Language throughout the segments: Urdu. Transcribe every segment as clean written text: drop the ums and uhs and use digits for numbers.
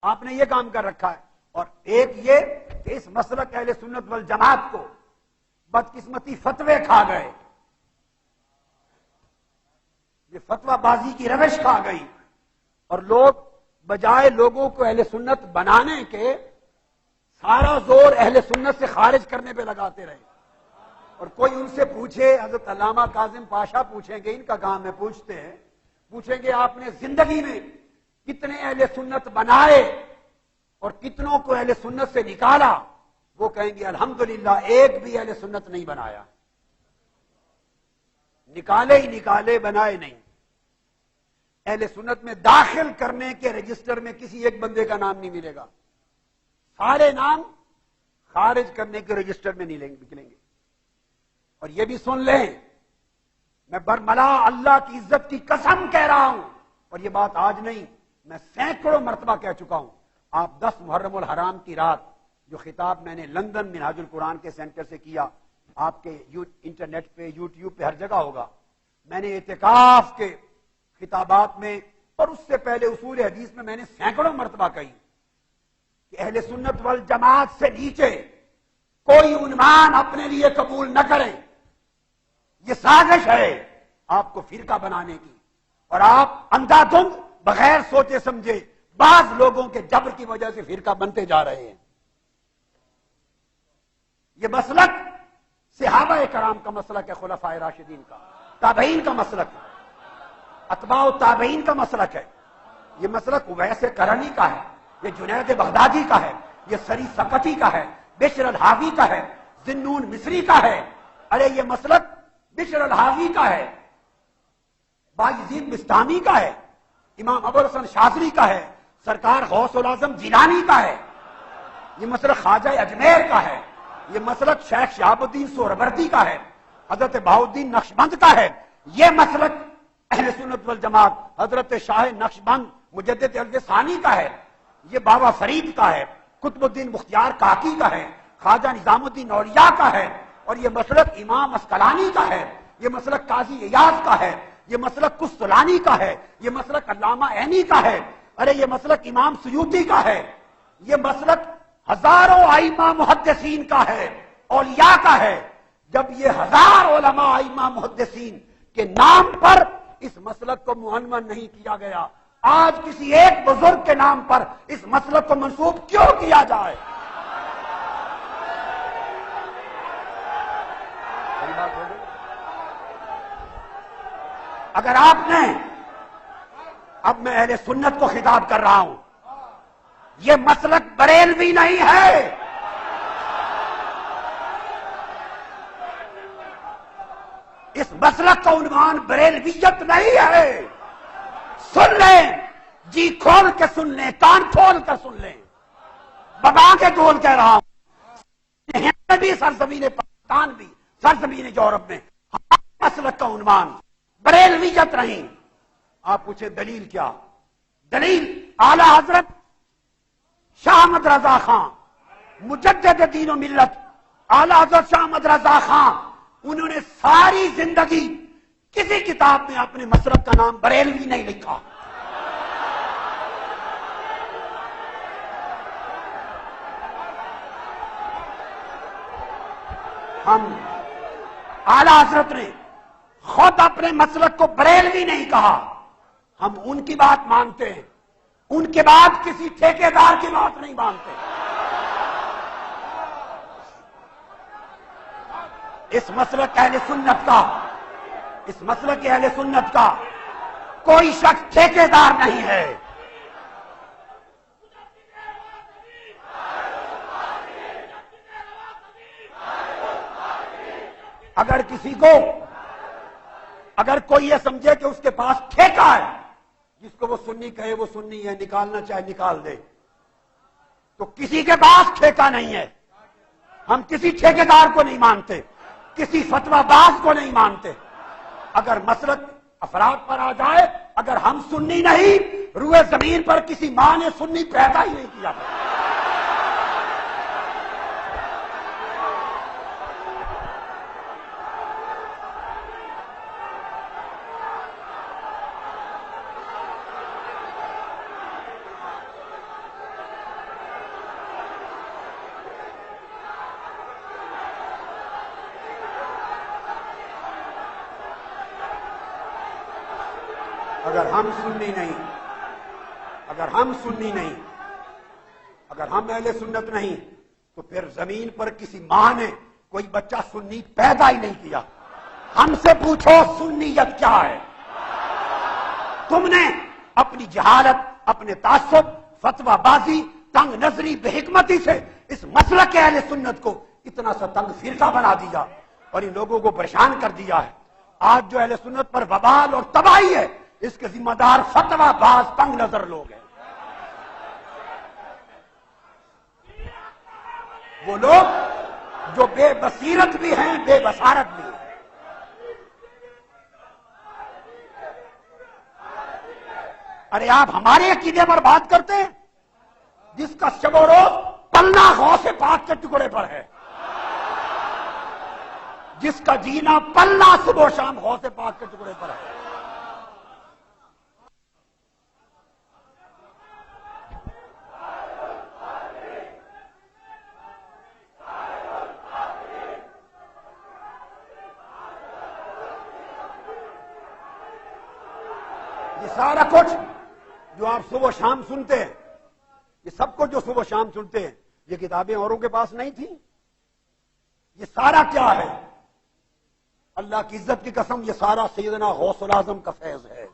آپ نے یہ کام کر رکھا ہے. اور ایک یہ کہ اس مسلک اہل سنت والجماعت کو بدقسمتی فتوے کھا گئے، یہ فتوہ بازی کی روش کھا گئی، اور لوگ بجائے لوگوں کو اہل سنت بنانے کے سارا زور اہل سنت سے خارج کرنے پہ لگاتے رہے. اور کوئی ان سے پوچھے، حضرت علامہ کاظم پاشا پوچھیں گے، ان کا کام ہے پوچھتے ہیں، پوچھیں گے آپ نے زندگی میں کتنے اہل سنت بنائے اور کتنوں کو اہل سنت سے نکالا؟ وہ کہیں گے الحمدللہ ایک بھی اہل سنت نہیں بنایا. نکالے ہی نکالے، بنائے نہیں. اہل سنت میں داخل کرنے کے رجسٹر میں کسی ایک بندے کا نام نہیں ملے گا، سارے نام خارج کرنے کے رجسٹر میں نہیں نکلیں گے. اور یہ بھی سن لیں، میں برملا اللہ کی عزت کی قسم کہہ رہا ہوں، اور یہ بات آج نہیں، میں سینکڑوں مرتبہ کہہ چکا ہوں. آپ 10 محرم الحرام کی رات جو خطاب میں نے لندن منہاج القرآن کے سینٹر سے کیا، آپ کے انٹرنیٹ پہ یوٹیوب پہ ہر جگہ ہوگا. میں نے اعتکاف کے خطابات میں اور اس سے پہلے اصول حدیث میں نے سینکڑوں مرتبہ کہی کہ اہل سنت والجماعت سے نیچے کوئی عنوان اپنے لیے قبول نہ کریں. یہ سازش ہے آپ کو فرقہ بنانے کی، اور آپ اندھا دھند بغیر سوچے سمجھے بعض لوگوں کے جبر کی وجہ سے فرقہ بنتے جا رہے ہیں. یہ مسلک صحابہ کرام کا مسلک ہے، خلفائے راشدین کا، تابعین کا مسلک ہے، اتباع و تابعین کا مسلک ہے. یہ مسلک اویس کرنی کا ہے، یہ جنید بغدادی کا ہے، یہ سری سقطی کا ہے، بشر الحاوی کا ہے، ذنون مصری کا ہے. ارے یہ مسلک بشر الحاوی کا ہے، بایزید بستامی کا ہے، امام ابوالحسن شاذلی کا ہے، سرکار غوث الاعظم جیلانی کا ہے. یہ مسلک خواجہ اجمیر کا ہے، یہ مسلک شیخ شہاب الدین سہروردی کا ہے، حضرت بہاؤالدین نقشبند کا ہے. یہ مسلک اہل سنت والجماعت حضرت شاہ نقشبند مجدد الفسانی کا ہے، یہ بابا فرید کا ہے، قطب الدین مختیار کاکی کا ہے، خواجہ نظام الدین اولیاء کا ہے. اور یہ مسلک امام اسقلانی کا ہے، یہ مسلک قاضی ایاز کا ہے، یہ مسلک قسطلانی کا ہے، یہ مسلک علامہ عینی کا ہے. ارے یہ مسلک امام سیوطی کا ہے، یہ مسلک ہزاروں ائمہ محدثین کا ہے، اولیاء کا ہے. جب یہ 1000 علماء ائمہ محدثین کے نام پر اس مسلک کو معنون نہیں کیا گیا، آج کسی ایک بزرگ کے نام پر اس مسلک کو منسوب کیوں کیا جائے؟ اگر آپ نے، اب میں اہل سنت کو خطاب کر رہا ہوں، یہ مسلک بریلوی نہیں ہے، اس مسلک کا عنوان بریلویت نہیں ہے. سن لیں، جی کھول کے سن لیں، کان کھول کر سن لیں، ببا کے گول کہہ رہا ہوں. ہند بھی سرزمین پاکستان بھی سرزمین یورپ میں ہمارے مسلک کا عنوان بریلویت نہیں. آپ پوچھیں دلیل کیا؟ دلیل اعلی حضرت شاہ احمد رضا خان مجدد دین و ملت، اعلی حضرت شاہ احمد رضا خان، انہوں نے ساری زندگی کسی کتاب میں اپنے مسلک کا نام بریلوی نہیں لکھا. ہم اعلی حضرت نے خود اپنے مسلک کو بریلوی نہیں کہا، ہم ان کی بات مانتے ہیں، ان کے بعد کسی ٹھیکیدار کی بات نہیں مانتے. اس مسلک اہل سنت کا، اس مسلک اہل سنت کا کوئی شخص ٹھیکیدار نہیں ہے. اگر کسی کو، اگر کوئی یہ سمجھے کہ اس کے پاس ٹھیکہ ہے، جس کو وہ سنی کہے وہ سنی ہے، نکالنا چاہے نکال دے، تو کسی کے پاس ٹھیکہ نہیں ہے. ہم کسی ٹھیکیدار کو نہیں مانتے، کسی فتویٰ باز کو نہیں مانتے. اگر مسلک افراد پر آ جائے، اگر ہم سنی نہیں، روئے زمین پر کسی ماں نے سنی پیدا ہی نہیں کیا. اگر ہم سنی نہیں، اگر ہم سنی نہیں، اگر ہم اہل سنت نہیں، تو پھر زمین پر کسی ماں نے کوئی بچہ سنی پیدا ہی نہیں کیا۔ ہم سے پوچھو سنیت کیا ہے؟ تم نے اپنی جہالت، اپنے تعصب، فتوی بازی، تنگ نظری، بے حکمتی سے اس مسلک کے اہل سنت کو اتنا سا تنگ فرقہ بنا دیا اور ان لوگوں کو پریشان کر دیا ہے۔ آج جو اہل سنت پر وبال اور تباہی ہے، اس کے ذمہ دار فتوی باز تنگ نظر لوگ ہیں۔ وہ لوگ جو بے بصیرت بھی ہیں، بے بصارت بھی ہیں۔ ارے آپ ہمارے عقیدے پر بات کرتے ہیں جس کا شب و روز پلنا غوث پاک کے ٹکڑے پر ہے، جس کا جینا پلنا صبح و شام غوث پاک کے ٹکڑے پر ہے۔ یہ سارا کچھ جو آپ صبح و شام سنتے ہیں، یہ سب کچھ جو صبح و شام سنتے ہیں، یہ کتابیں اوروں کے پاس نہیں تھیں؟ یہ سارا کیا ہے؟ اللہ کی عزت کی قسم، یہ سارا سیدنا غوث الاعظم کا فیض ہے۔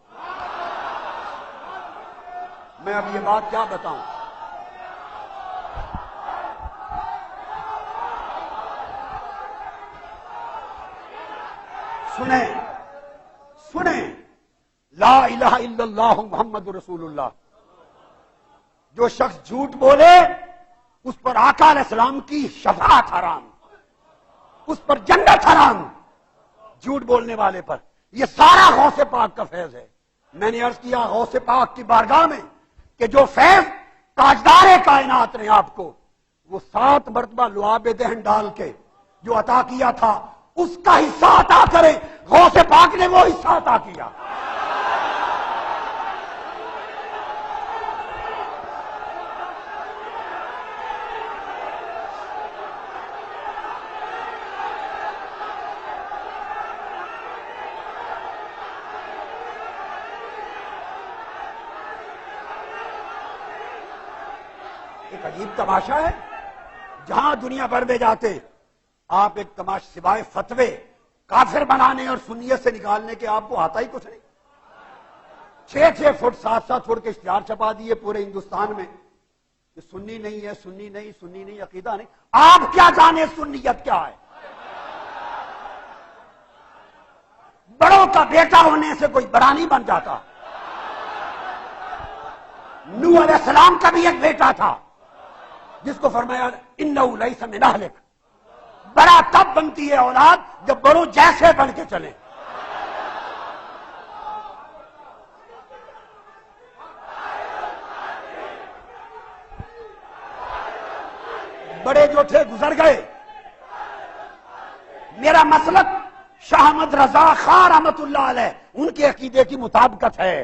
میں اب یہ بات کیا بتاؤں؟ سنیں سنیں، لا الہ الا اللہ محمد رسول اللہ۔ جو شخص جھوٹ بولے اس پر آقا علیہ السلام کی شفاعت حرام، اس پر جنت حرام، جھوٹ بولنے والے پر۔ یہ سارا غوث پاک کا فیض ہے۔ میں نے عرض کیا غوث پاک کی بارگاہ میں کہ جو فیض تاجدار کائنات نے آپ کو وہ 7 مرتبہ لعاب دہن ڈال کے جو عطا کیا تھا، اس کا حصہ عطا کرے۔ غوث پاک نے وہ حصہ عطا کیا۔ ایک عجیب تماشا ہے، جہاں دنیا بھر میں جاتے آپ ایک تماشا سوائے فتوے کافر بنانے اور سنیت سے نکالنے کے آپ کو آتا ہی کچھ نہیں۔ 6 فٹ 7 فٹ کے اشتہار چھپا دیے پورے ہندوستان میں کہ سنی نہیں ہے، سنی نہیں، سنی نہیں، عقیدہ نہیں۔ آپ کیا جانے سنیت کیا ہے؟ بڑوں کا بیٹا ہونے سے کوئی بڑا نہیں بن جاتا۔ نوح علیہ السلام کا بھی ایک بیٹا تھا جس کو فرمایا انہ لیس من اہلک۔ بڑا تب بنتی ہے اولاد جب بڑوں جیسے بن کے چلے۔ بڑے جو تھے گزر گئے۔ میرا مسلک شاہ احمد رضا خان رحمت اللہ علیہ ان کے عقیدے کی مطابقت ہے۔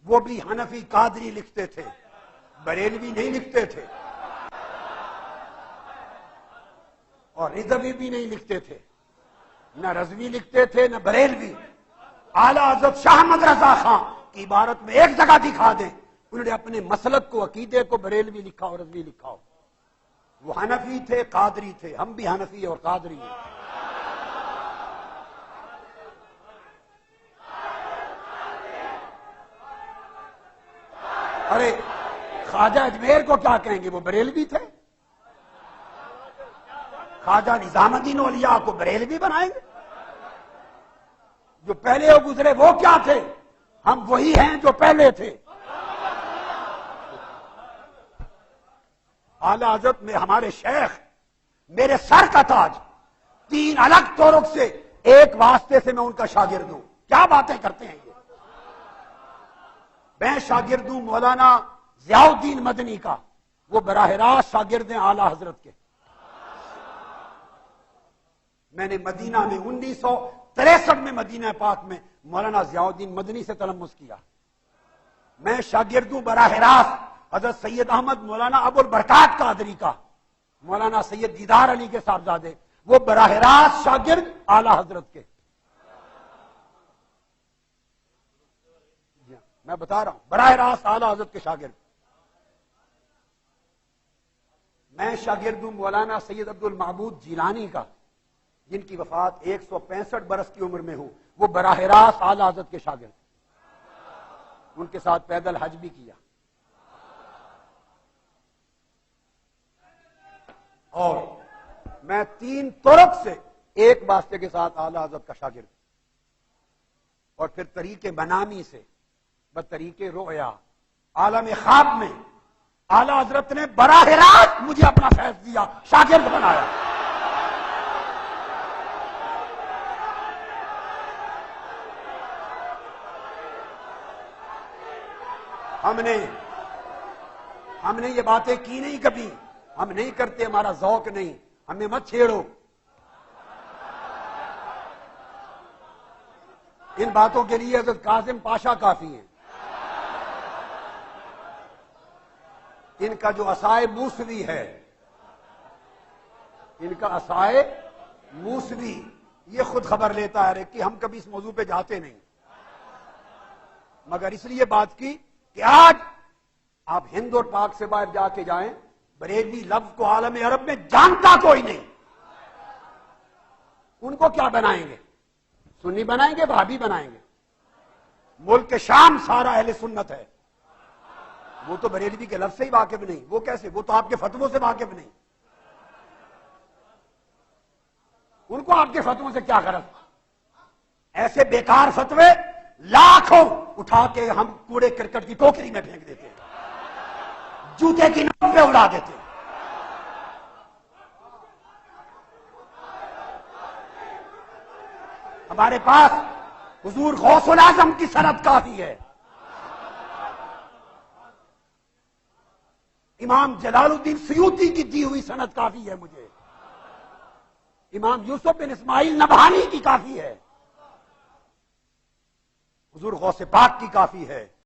وہ بھی حنفی قادری لکھتے تھے، بریلوی نہیں لکھتے تھے، اور رضوی بھی نہیں لکھتے تھے، نہ رضوی لکھتے تھے نہ بریلوی۔ اعلیٰ حضرت شاہ احمد رضا خان کی عبارت میں ایک جگہ دکھا دیں انہوں نے اپنے مسلک کو، عقیدے کو بریلوی لکھا اور رضوی لکھا ہو۔ وہ حنفی تھے، قادری تھے، ہم بھی حنفی اور قادری ہیں۔ ارے خواجہ اجمیر کو کیا کہیں گے؟ وہ بریلوی تھے۔ خواجہ نظام الدین اولیاء کو بریلوی بنائیں گے؟ جو پہلے وہ گزرے وہ کیا تھے؟ ہم وہی ہیں جو پہلے تھے۔ اعلیٰ حضرت میں ہمارے شیخ، میرے سر کا تاج، 3 الگ طرق سے ایک واسطے سے میں ان کا شاگرد ہوں۔ کیا باتیں کرتے ہیں یہ؟ میں شاگرد ہوں مولانا ضیاء الدین مدنی کا، وہ براہ راست شاگرد ہیں اعلیٰ حضرت کے۔ میں نے مدینہ میں 1963 میں مدینہ پاک میں مولانا ضیاء الدین مدنی سے تلمس کیا۔ میں شاگرد ہوں براہ راست حضرت سید احمد مولانا ابو البرکات قادری کا، مولانا سید دیدار علی کے صاحبزادے، وہ براہ راست شاگرد اعلیٰ حضرت کے۔ میں بتا رہا ہوں براہ راست اعلیٰ حضرت کے شاگرد. میں شاگرد ہوں مولانا سید عبد المعبود جیلانی کا، جن کی وفات 165 برس کی عمر میں ہو. وہ براہ راست اعلیٰ حضرت کے شاگرد، ان کے ساتھ پیدل حج بھی کیا. اور میں 3 طرق سے ایک واسطے کے ساتھ اعلیٰ حضرت کا شاگرد، اور پھر طریق منامی سے بطریق رؤیا عالم خواب میں اعلیٰ حضرت نے براہ راست مجھے اپنا فیض دیا، شاگرد بنایا. ہم نے یہ باتیں کی نہیں کبھی، ہم نہیں کرتے، ہمارا ذوق نہیں، ہمیں مت چھیڑو. ان باتوں کے لیے حضرت کاظم پاشا کافی ہیں. ان کا جو عصائے موسوی ہے، ان کا عصائے موسوی، یہ خود خبر لیتا ہے کہ ہم کبھی اس موضوع پہ جاتے نہیں، مگر اس لیے بات کی کہ آج آپ ہند اور پاک سے باہر جا کے جائیں، بریلوی لفظ کو عالم عرب میں جانتا کوئی نہیں. ان کو کیا بنائیں گے؟ سنی بنائیں گے، وہابی بنائیں گے؟ ملک شام سارا اہل سنت ہے، وہ تو بریلوی کے لفظ سے ہی واقف نہیں. وہ کیسے؟ وہ تو آپ کے فتووں سے واقف نہیں. ان کو آپ کے فتووں سے کیا غرض؟ ایسے بیکار فتوے لاکھوں اٹھا کے ہم کوڑے کرکٹ کی ٹوکری میں پھینک دیتے ہیں، جوتے کی نوک پہ اڑا دیتے ہیں. ہمارے پاس حضور غوث الاعظم کی سند کافی ہے، امام جلال الدین سیوطی کی دی ہوئی سند کافی ہے مجھے، امام یوسف بن اسماعیل نبہانی کی کافی ہے، حضور غوث پاک کی کافی ہے.